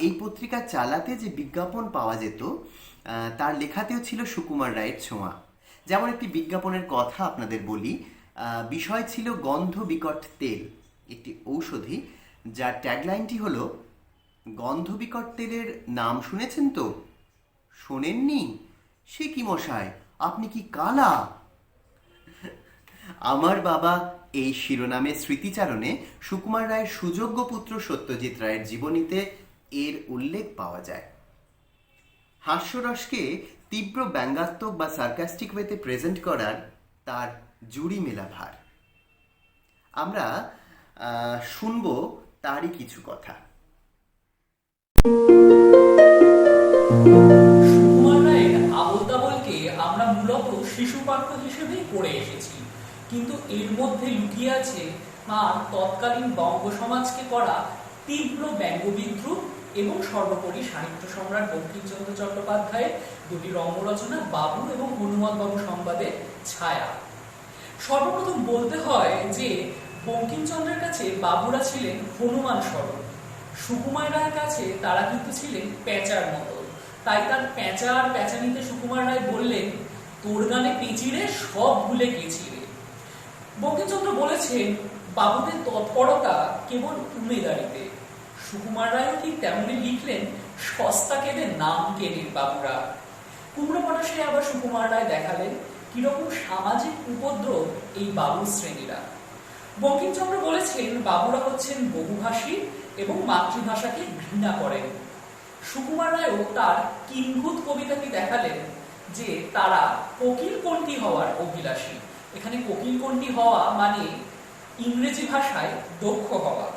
এই পত্রিকা চালাতে যে বিজ্ঞাপন পাওয়া যেত তার লেখাতেও ছিল সুকুমার রায়ের ছোঁয়া। যেমন একটি বিজ্ঞাপনের কথা আপনাদের বলি। বিষয় ছিল গন্ধ বিকট তেল, একটি ঔষধি, যার ট্যাগলাইনটি হলো, গন্ধ বিকট তেলের নাম শুনেছেন তো? শোনেননি? সে কি মশায়, আপনি কি কালা? আমার বাবা এই শিরোনামে স্মৃতিচারণে সুকুমার রায়ের সুযোগ্য পুত্র সত্যজিৎ রায়ের জীবনীতে এর উল্লেখ পাওয়া যায়। হাস্যরসকে তীব্র ব্যঙ্গাত্মক বা সার্কাস্টিক ওয়েতে প্রেজেন্ট করার তার জুড়ি মেলা ভার। আমরা শুনব তারই কিছু কথা। সুকুমার রায়ের আবোল তাবোলকে আমরা মূলত শিশু পাঠ্য হিসেবেই পড়ে এসেছি, কিন্তু এর মধ্যে লুকিয়ে আছে তার তৎকালীন বঙ্গ সমাজকে করা তীব্র ব্যঙ্গবিদ্রুপ এবং সর্বোপরি সাহিত্য সম্রাট বঙ্কিমচন্দ্র চট্টোপাধ্যায়ের 2টি রম্যরচনা বাবু এবং হনুমৎ বাবু সংবাদের ছায়া। সর্বপ্রথম বলতে হয় যে বঙ্কিমচন্দ্রের কাছে বাবুরা ছিলেন হনুমান স্বরূপ, সুকুমার রায়ের কাছে তারা কিন্তু ছিলেন প্যাঁচার মতো। তাই তার প্যাঁচা আর প্যাঁচানিতে সুকুমার রায় বললেন তোর গানে পেঁচিরে সব ভুলে গেছিলে। বঙ্কিমচন্দ্র বলেছেন বাবুদের তৎপরতা কেবল উমেদারিতে। সুকুমার রায়ও ঠিক তেমনি লিখলেন সস্তা কেঁদে নাম কেনের বাবুরা। কুমড়ো পটাশে আবার সুকুমার রায় দেখালেন কিরকম সামাজিক উপদ্রব এই বাবু শ্রেণীরা। বঙ্কিমচন্দ্র বলেছেন বাবুরা হচ্ছেন বহুভাষী এবং মাতৃভাষাকে ঘৃণা করেন। সুকুমার রায়ও তার কিম্ভূত কবিতাটি দেখালেন যে তারা কোকিলকণ্ঠী হওয়ার অভিলাষী। এখানে কোকিলকণ্ঠী হওয়া মানে ইংরেজি ভাষায় দক্ষ হওয়া।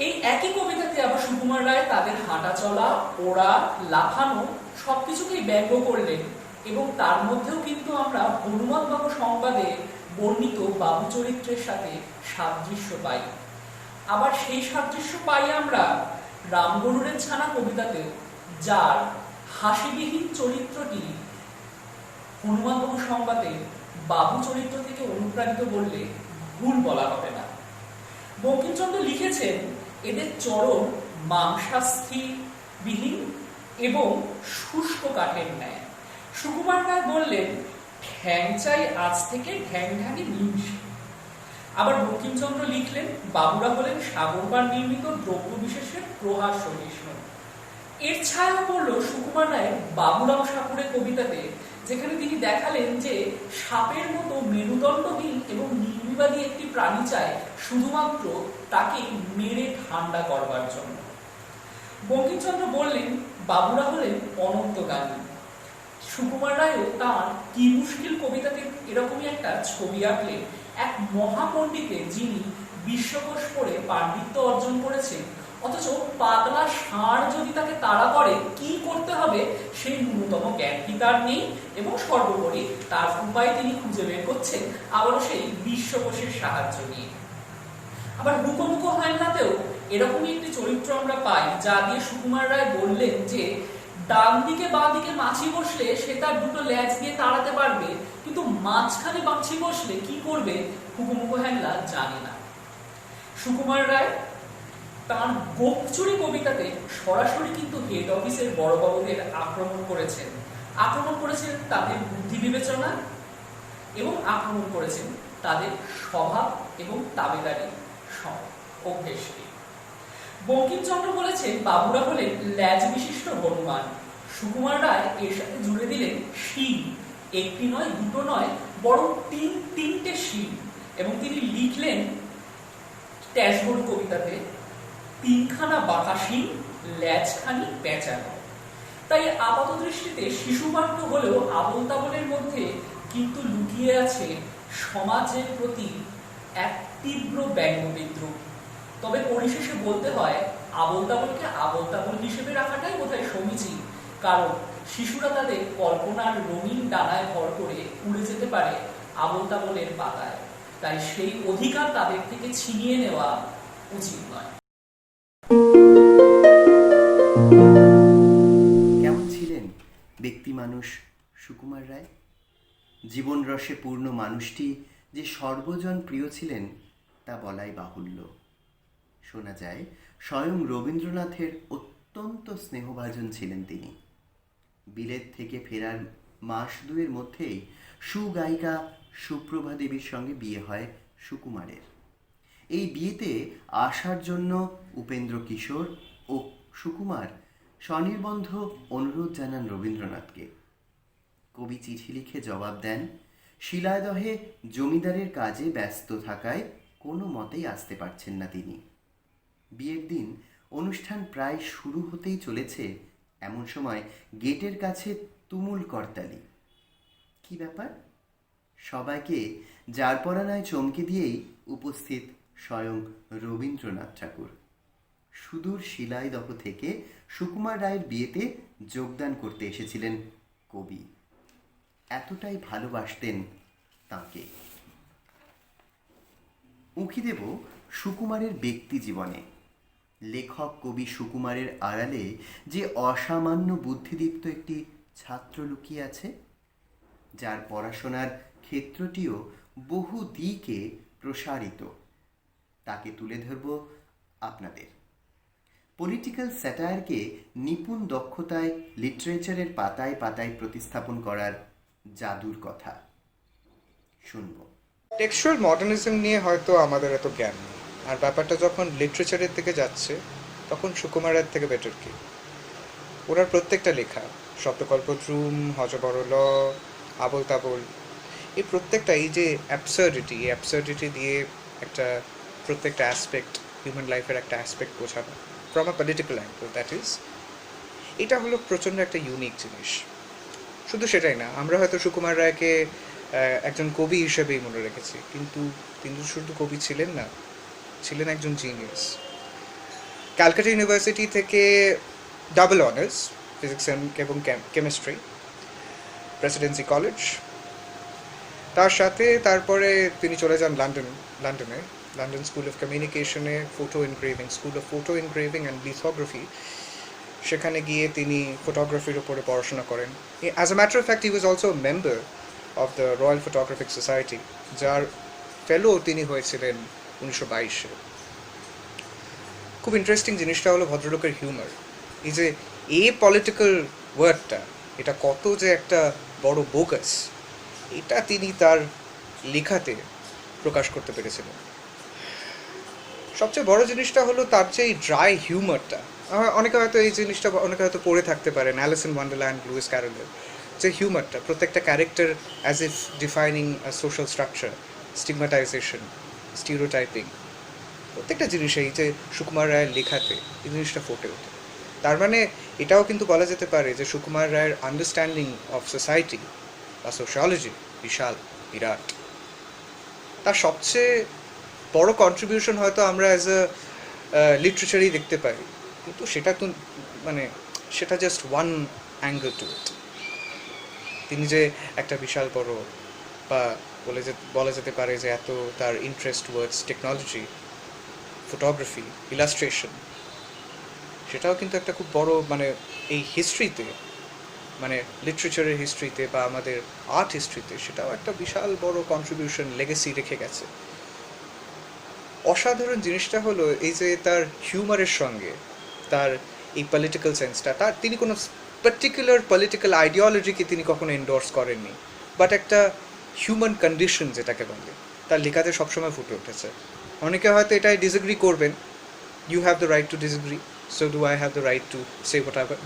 এই একই কবিতাতে আবার সুকুমার রায় তাদের হাঁটা চলা, ওড়া, লাফানো সবকিছুকেই ব্যঙ্গ করলেন এবং তার মধ্যেও কিন্তু আমরা হনুমান বাবু সংবাদে বর্ণিত বাবু চরিত্রের সাথে সাদৃশ্য পাই। আবার সেই সাদৃশ্য পাই আমরা রামগরুড়ের ছানা কবিতাতেও, যার হাসিবিহীন চরিত্রটি হনুমান বাবু সংবাদে বাবু চরিত্র থেকে অনুপ্রাণিত বললে ভুল বলা হবে না। বঙ্কিমচন্দ্র লিখেছেন এদের চরণ মাংসাস্থিবিহীন এবং শুষ্ক কাঠের ন্যায়। সুকুমার রায় বললেন ঠ্যাং চাই আজ থেকে ঢ্যাং ঢ্যাঙে নিমিষে। আবার বঙ্কিমচন্দ্র লিখলেন বাবুরা হলেন সাগরপার নির্মিত দ্রব্য বিশেষের প্রহার সহিষ্ণু। এর ছায়া পড়ল সুকুমার রায়ের বাবুরাম সাপুরের কবিতাতে, যেখানে তিনি দেখালেন যে সাপের মতো মেরুদণ্ডহীন এবং নির্বিবাদী একটি প্রাণী চায় শুধুমাত্র তাকে মেরে ঠান্ডা করবার জন্য। বঙ্কিমচন্দ্র বললেন বাবুরা হলেন অনন্তগামী। সুকুমার রায়ও তাঁর কি মুশকিল কবিতাতে এরকমই একটা ছবি আঁকলেন এক মহাপণ্ডিতের, যিনি বিশ্বকোষ পড়ে পাণ্ডিত্য অর্জন করেছেন, অথচ পাগলা ষাঁড় যদি তাকে তাড়া করে কি করতে হবে সেই ন্যূনতম জ্ঞান কি তার নেই, এবং সর্বোপরি তার উপায় তিনি খুঁজে বের করছেন আবারও সেই বিশ্বকোষের সাহায্য নিয়ে। আবার হুকোমুখ হায়নাতেও এরকমই একটি চরিত্র আমরা পাই, যা দিয়ে সুকুমার রায় বললেন যে ডান দিকে বাঁ দিকে মাছি বসলে সে তার দুটো ল্যাজ দিয়ে তাড়াতে পারবে, কিন্তু মাঝখানে মাছি বসলে কি করবে হুকোমুখ হায়না জানে না। সুকুমার রায় তার গোপচুরি কবিতাতে সরাসরি কিন্তু হেড অফিসের বড়বাবুদের আক্রমণ করেছেন তাদের বুদ্ধি বিবেচনা এবং আক্রমণ করেছেন তাদের স্বভাব এবং তাবেদারি অভ্যেসকে। বঙ্কিমচন্দ্র বলেছেন বাবুরা হলেন ল্যাজ বিশিষ্ট হনুমান। সুকুমার রায় এর সাথে জুড়ে দিলেন শিং, একটি নয় দুটো নয় বরং তিনটে শিং, এবং তিনি লিখলেন ট্যাসগড় কবিতাতে তিনখানা বাঁকা শিং, ল্যাজখানি পেঁচানো। তাই আপাত দৃষ্টিতে শিশুবাক্য হলেও আবোল তাবোলের মধ্যে কিন্তু লুকিয়ে আছে সমাজের প্রতি এক তীব্র ব্যঙ্গ বিদ্রুপ। তবে পরিশেষে বলতে হয় আবোল তাবোলকে আবোল তাবোল হিসেবে রাখাটাই বোধহয় সমীচীন, কারণ শিশুরা তাদের কল্পনার রঙিন ডানায় ভর করে উড়ে যেতে পারে আবোল তাবোলের পাতায়। তাই সেই অধিকার তাদের থেকে ছিনিয়ে নেওয়া উচিত নয়। কেমন ছিলেন ব্যক্তি মানুষ সুকুমার রায়? জীবন রসে পূর্ণ মানুষটি যে সর্বজন প্রিয় ছিলেন তা বলাই বাহুল্য। শোনা যায় স্বয়ং রবীন্দ্রনাথের অত্যন্ত স্নেহভাজন ছিলেন তিনি। বিলেত থেকে ফেরার মাস দুয়ের মধ্যেই সুগায়িকা সুপ্রভা দেবীর সঙ্গে বিয়ে হয় সুকুমারের। এই বিয়েতে আসার জন্য উপেন্দ্র কিশোর ও সুকুমার স্বনির্বন্ধ অনুরোধ জানান রবীন্দ্রনাথকে। কবি চিঠি লিখে জবাব দেন শিলাদহে জমিদারের কাজে ব্যস্ত থাকায় কোনো মতেই আসতে পারছেন না তিনি। বিয়ের দিন অনুষ্ঠান প্রায় শুরু হতেই চলেছে, এমন সময় গেটের কাছে তুমুল করতালি। কি ব্যাপার? সবাইকে যারপরানায় চমকে দিয়েই উপস্থিত স্বয়ং রবীন্দ্রনাথ ঠাকুর। সুদূর শিলাইদহ থেকে সুকুমার রায়ের বিয়েতে যোগদান করতে এসেছিলেন কবি। এতটাই ভালোবাসতেন তাঁকে। উঁকি দেব সুকুমারের ব্যক্তি জীবনে। লেখক কবি সুকুমারের আড়ালে যে অসামান্য বুদ্ধিদীপ্ত একটি ছাত্র লুকিয়ে আছে, যার পড়াশোনার ক্ষেত্রটিও বহু দিকে প্রসারিত, তাকে তুলে ধরব আপনাদের। পলিটিক্যাল স্যাটায়ারকে নিপুণ দক্ষতায় লিটারেচারের পাতায় পাতায় প্রতিস্থাপন করার জাদুর কথা শুনব। টেক্সচুয়াল মডার্নিজম নিয়ে হয়তো আমাদের এত জ্ঞান নেই, আর ব্যাপারটা যখন লিটারেচারের দিকে যাচ্ছে তখন সুকুমার রায়ের থেকে বেটার কি? ওনার প্রত্যেকটা লেখা, শব্দকল্পদ্রুম, হযবরল, আবোল তাবোল, এই প্রত্যেকটা, এই যে অ্যাবসার্ডিটি দিয়ে একটা প্রত্যেকটা অ্যাসপেক্ট, হিউম্যান লাইফের একটা অ্যাসপেক্ট বোঝানো from a political angle, that is, এটা হলো প্রচণ্ড একটা ইউনিক জিনিস। শুধু সেটাই না, আমরা হয়তো সুকুমার রায়কে একজন কবি হিসেবেই মনে রেখেছি, কিন্তু তিনি শুধু কবি ছিলেন না, ছিলেন একজন জিনিয়াস। ক্যালকাটা ইউনিভার্সিটি থেকে ডাবল অনার্স, ফিজিক্স এবং কেমিস্ট্রি, প্রেসিডেন্সি কলেজ, তার সাথে তারপরে তিনি চলে যান লন্ডন স্কুল অফ কমিউনিকেশনে, School of photo engraving and lithography. সেখানে গিয়ে তিনি ফটোগ্রাফির উপরে পড়াশোনা করেন। As a matter of fact, he was also member of the Royal Photographic Society, যার ফেলো তিনি হয়েছিলেন 1922-এ। খুব ইন্টারেস্টিং জিনিসটা হলো ভদ্রলোকের হিউমার। এই যে পলিটিক্যাল ওয়ার্ডটা, এটা কত যে একটা বড় বোগাস, এটা তিনি তার লেখাতে প্রকাশ করতে পেরেছিলেন। সবচেয়ে বড় জিনিসটা হলো তার যে এই ড্রাই হিউমারটা। অনেকে হয়তো পড়ে থাকতে পারেন অ্যালিস ইন ওয়ান্ডারল্যান্ড, লুইস ক্যারলের যে হিউমারটা, প্রত্যেকটা character as if defining a social structure, stigmatization, stereotyping, প্রত্যেকটা জিনিস এই যে সুকুমার রায়ের লেখাতে এই জিনিসটা ফুটে ওঠে। তার মানে এটাও কিন্তু বলা যেতে পারে যে সুকুমার রায়ের আন্ডারস্ট্যান্ডিং অফ সোসাইটি বা সোশিয়োলজি বিরাট। তার সবচেয়ে বড় কন্ট্রিবিউশন হয়তো আমরা অ্যাজ এ লিটারেচারই দেখতে পাই, কিন্তু সেটা জাস্ট ওয়ান অ্যাঙ্গেল টু ইট। তিনি যে একটা বিশাল বড়, বা বলা যেতে পারে যে এত তার ইন্টারেস্ট ওয়ার্ডস টেকনোলজি, ফটোগ্রাফি, ইলাস্ট্রেশন, সেটাও কিন্তু একটা খুব বড়, এই হিস্ট্রিতে, লিটারেচারের হিস্ট্রিতে বা আমাদের আর্ট হিস্ট্রিতে সেটাও একটা বিশাল বড় কন্ট্রিবিউশন, লেগেসি রেখে গেছে। অসাধারণ জিনিসটা হলো এই যে তার হিউমারের সঙ্গে তার এই পলিটিক্যাল সেন্সটা, তিনি কোনো পার্টিকুলার পলিটিক্যাল আইডিওলজিকে তিনি কখনো এন্ডোর্স করেননি, বাট একটা হিউম্যান কন্ডিশন যেটাকে বলে তার লেখাতে সবসময় ফুটে উঠেছে। অনেকে হয়তো এটাই ডিসএগ্রি করবেন, you have the right to disagree, so do I have the right to say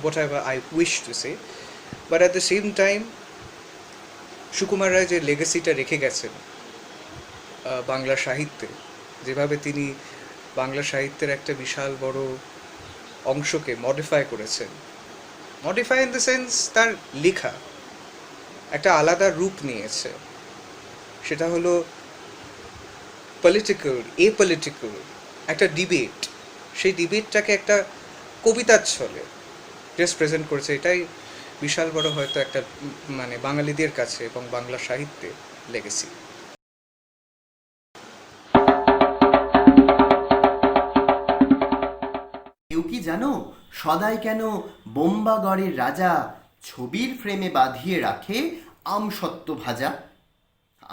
whatever I wish to say, but at the same time Sukumar Ray যে লেগেসিটা রেখে গেছেন বাংলা সাহিত্যে, যেভাবে তিনি বাংলা সাহিত্যের একটা বিশাল বড় অংশকে মডিফাই করেছেন, মডিফাই ইন দ্য সেন্স তার লেখা একটা আলাদা রূপ নিয়েছে, সেটা হলো পলিটিক্যাল একটা ডিবেট, সেই ডিবেটটাকে একটা কবিতার ছলে জাস্ট প্রেজেন্ট করেছে। এটাই বিশাল বড় হয়তো একটা বাঙালিদের কাছে এবং বাংলা সাহিত্যে লেগেছি। কেউ কি জানো সদাই কেন বোম্বাগড়ের রাজা ছবির ফ্রেমে বাঁধিয়ে রাখে আমসত্ত্ব ভাজা?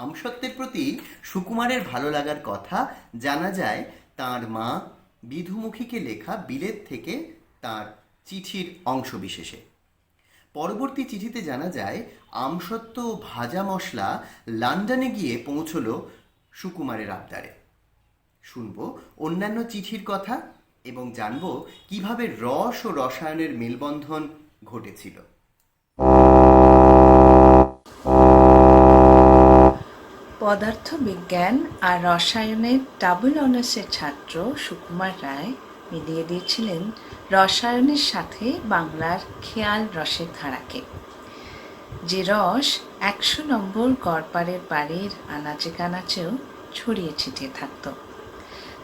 আমসত্ত্বের প্রতি সুকুমারের ভালো লাগার কথা জানা যায় তাঁর মা বিধুমুখীকে লেখা বিলেত থেকে তাঁর চিঠির অংশবিশেষে। পরবর্তী চিঠিতে জানা যায় আমসত্ত্ব ভাজা মশলা লন্ডনে গিয়ে পৌঁছল সুকুমারের আবদারে। শুনব অন্যান্য চিঠির কথা এবং জানব কিভাবে রস ও রসায়নের মেলবন্ধন ঘটেছিল। পদার্থবিজ্ঞান আর রসায়নের ডাবল অনার্সের ছাত্র সুকুমার রায় মিলিয়ে দিয়েছিলেন রসায়নের সাথে বাংলার খেয়াল রসের ধারাকে, যে রস 100 নম্বর গড়পাড়ের বাড়ির আনাচে কানাচেও ছড়িয়ে ছিটিয়ে থাকত।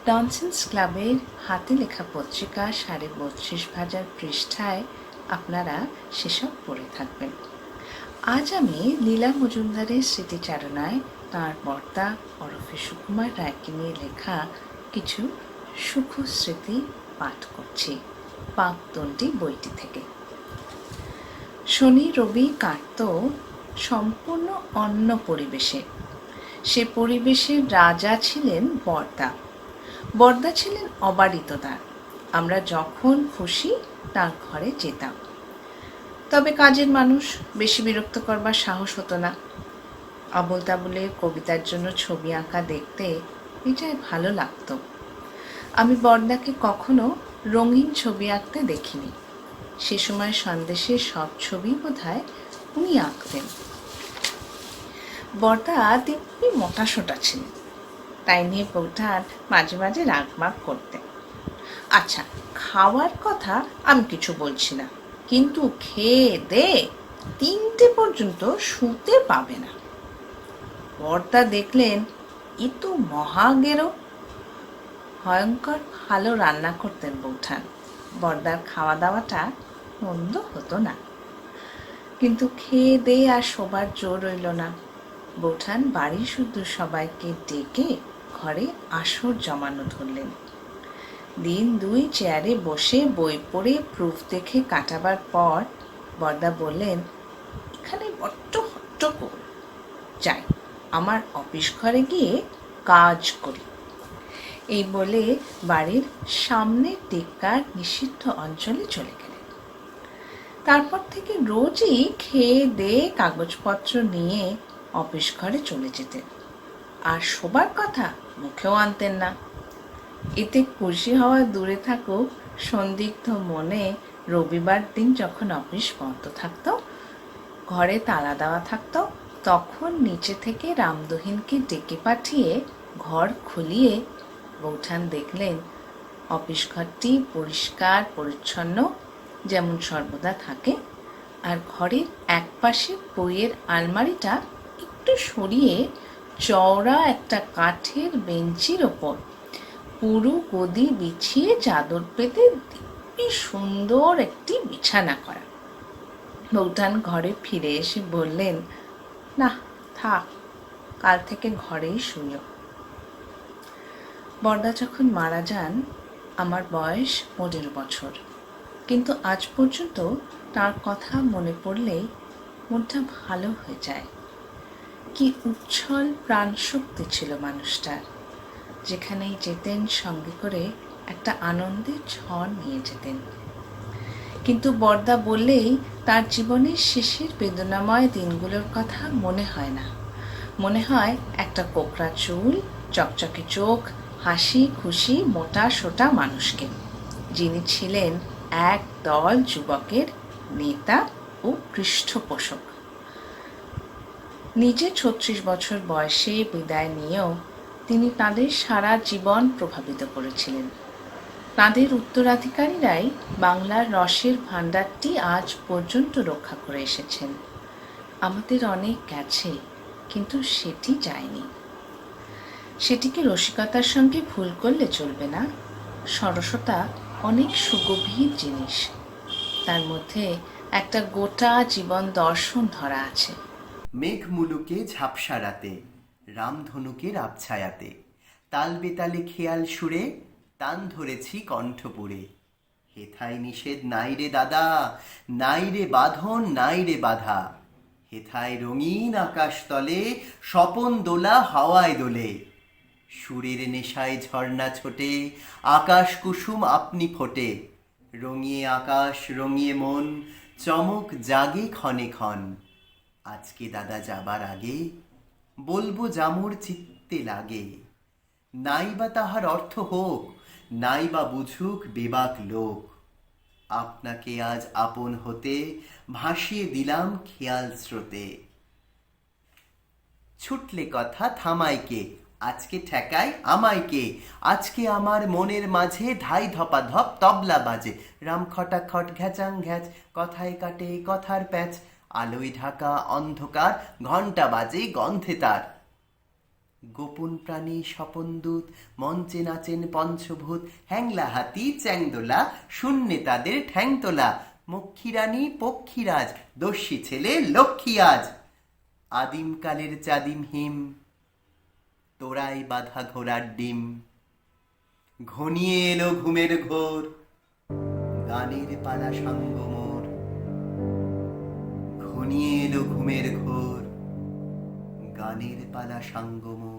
ননসেন্স ক্লাবের হাতে লেখা পত্রিকা 32.5 ভাজার পৃষ্ঠায় আপনারা সেসব পড়ে থাকবেন। আজ আমি লীলা মজুমদারের স্মৃতিচারণায় তাঁর বর্তা ওরফে সুকুমার রায়কে নিয়ে লেখা কিছু সুখস্মৃতি পাঠ করছি পাকদণ্ডী বইটি থেকে। শনি রবি কাটত সম্পূর্ণ অন্য পরিবেশে। সে পরিবেশের রাজা ছিলেন বরদা। বরদা ছিলেন অবারিতদার, আমরা যখন খুশি তার ঘরে যেতাম। তবে কাজের মানুষ, বেশি বিরক্ত করবার সাহস হতো না। আবোল তাবোলের কবিতার জন্য ছবি আঁকা দেখতে এটাই ভালো লাগতো। আমি বড়দাকে কখনো রঙিন ছবি আঁকতে দেখিনি। সে সময় সন্দেশের সব ছবি বোধহয় উনি আঁকতেন। বড়দা দিব্যি মোটাসোটা ছিলেন, তাই নিয়ে বৌঠান মাঝে মাঝে রাগমাগ করতেন। আচ্ছা, খাওয়ার কথা আমি কিছু বলছি না, কিন্তু খেয়ে দে 3টে পর্যন্ত শুতে পাবে না। বড়দা দেখলেন এ তো মহাগেরো। ভয়ঙ্কর ভালো রান্না করতেন বৌঠান। বড়দার খাওয়া দাওয়াটা মন্দ হতো না, কিন্তু খেয়ে দে আর শোবার জোর রইল না। বৌঠান বাড়ি শুদ্ধ সবাইকে ডেকে ঘরে আসর জমানো ধরলেন। দিন 2 চেয়ারে বসে বই পড়ে প্রুফ দেখে কাটাবার পর বড়দা বললেন, এখানে বড্ড হট্টগোল, যাই আমার অফিস ঘরে গিয়ে কাজ করি। এই বলে বাড়ির সামনের দিককার নিষিদ্ধ অঞ্চলে চলে গেলেন। তারপর থেকে রোজই খেয়ে দিয়ে কাগজপত্র নিয়ে অফিস ঘরে চলে যেতেন, আর শোবার কথা মুখেও আনতেন না। এতে খুশি হওয়া দূরে থাকুক, সন্দিগ্ধ মনে রবিবার দিন যখন অফিস বন্ধ থাকতো, ঘরে তালা দেওয়া থাকতো, তখন নিচে থেকে রামদহিনকে ডেকে পাঠিয়ে ঘর খুলিয়ে বৌঠান দেখলেন অফিস ঘরটি পরিষ্কার পরিচ্ছন্ন যেমন সর্বদা থাকে, আর ঘরের একপাশে বইয়ের আলমারিটা একটু সরিয়ে চওড়া একটা কাঠের বেঞ্চির ওপর পুরো গদি বিছিয়ে চাদর পেতে দিব্যি সুন্দর একটি বিছানা করা। বৌঠান ঘরে ফিরে এসে বললেন, না থাক, কাল থেকে ঘরেই শুইও। বড়দা যখন মারা যান আমার বয়স 15 বছর, কিন্তু আজ পর্যন্ত তার কথা মনে পড়লেই মনটা ভালো হয়ে যায়। কি উচ্ছল প্রাণশক্তি ছিল মানুষটার। যেখানেই যেতেন সঙ্গে করে একটা আনন্দের ঝড় নিয়ে যেতেন। কিন্তু বড়দা বললেই তার জীবনের শেষের বেদনাময় দিনগুলোর কথা মনে হয় না। মনে হয় একটা কোকড়া চুল, চকচকে চোখ, হাসি খুশি মোটা সোটা মানুষকে, যিনি ছিলেন এক দল যুবকের নেতা ও পৃষ্ঠপোষক। নিজে 36 বছর বয়সে বিদায় নিয়েও তিনি তাদের সারা জীবন প্রভাবিত করেছিলেন। তাদের উত্তরাধিকারীরাই বাংলার রসের ভাণ্ডারটি আজ পর্যন্ত রক্ষা করে এসেছেন। আমাদের অনেক গেছে, কিন্তু সেটি যায়নি। সেটিকে রসিকতার সঙ্গে ভুল করলে চলবে না। সরসতা অনেক সুগভীর জিনিস, তার মধ্যে একটা গোটা জীবন দর্শন ধরা আছে। মেঘ মুলুকে ঝাপসা রাতে, রামধনুকের আবছায়াতে, তাল বেতালে খেয়াল সুরে টান ধরেছি কণ্ঠপুরে। হেথায় নিষেধ নাই রে দাদা, নাই রে বাঁধন, নাই রে বাধা। হেথায় রঙিন আকাশ তলে স্বপন দোলা হাওয়ায় দোলে। সুরের নেশায় ঝর্ণা ছোটে, আকাশ কুসুম আপনি ফোটে। রঙিয়ে আকাশ রঙিয়ে মন, চমক জাগে ক্ষণে ক্ষণ। আজকে দাদা যাবার আগে বলবো যামোর চিত্তে লাগে। নাই বা তাহার অর্থ হোক, নাই বা বুঝুক বেবাক লোক। আপনাকে আজ আপন হতে ভাসিয়ে দিলাম খেয়াল স্রোতে। ছুটলে কথা থামাইকে, আজকে ঠেকাই আমাইকে। আজকে আমার মনের মাঝে ধাই ধপা ধপ তবলা বাজে। রাম খটা খট ঘ্যাচাং ঘ্যাচ, কথায় কাটে কথার প্যাচ। আলোয় ঢাকা অন্ধকার, ঘণ্টা বাজে গন্ধে তার। গোপন প্রাণী স্বপন দূত, মঞ্চে নাচেন পঞ্চভূত। হ্যাংলা হাতি চ্যাংদোলা, শূন্যে তাদের ঠ্যাংতোলা। মক্ষীরানী পক্ষীরাজ, দস্যি ছেলে লক্ষ্মী আজ। আদিমকালের চাদিম হিম, তোরাই বাঁধা ঘোড়ার ডিম। ঘনিয়ে এলো ঘুমের ঘোর, গানের পালা সাঙ্গ মোর। ঘনিয়ে এলো ঘুমের ঘোর, গানের পালা সাঙ্গ মোর।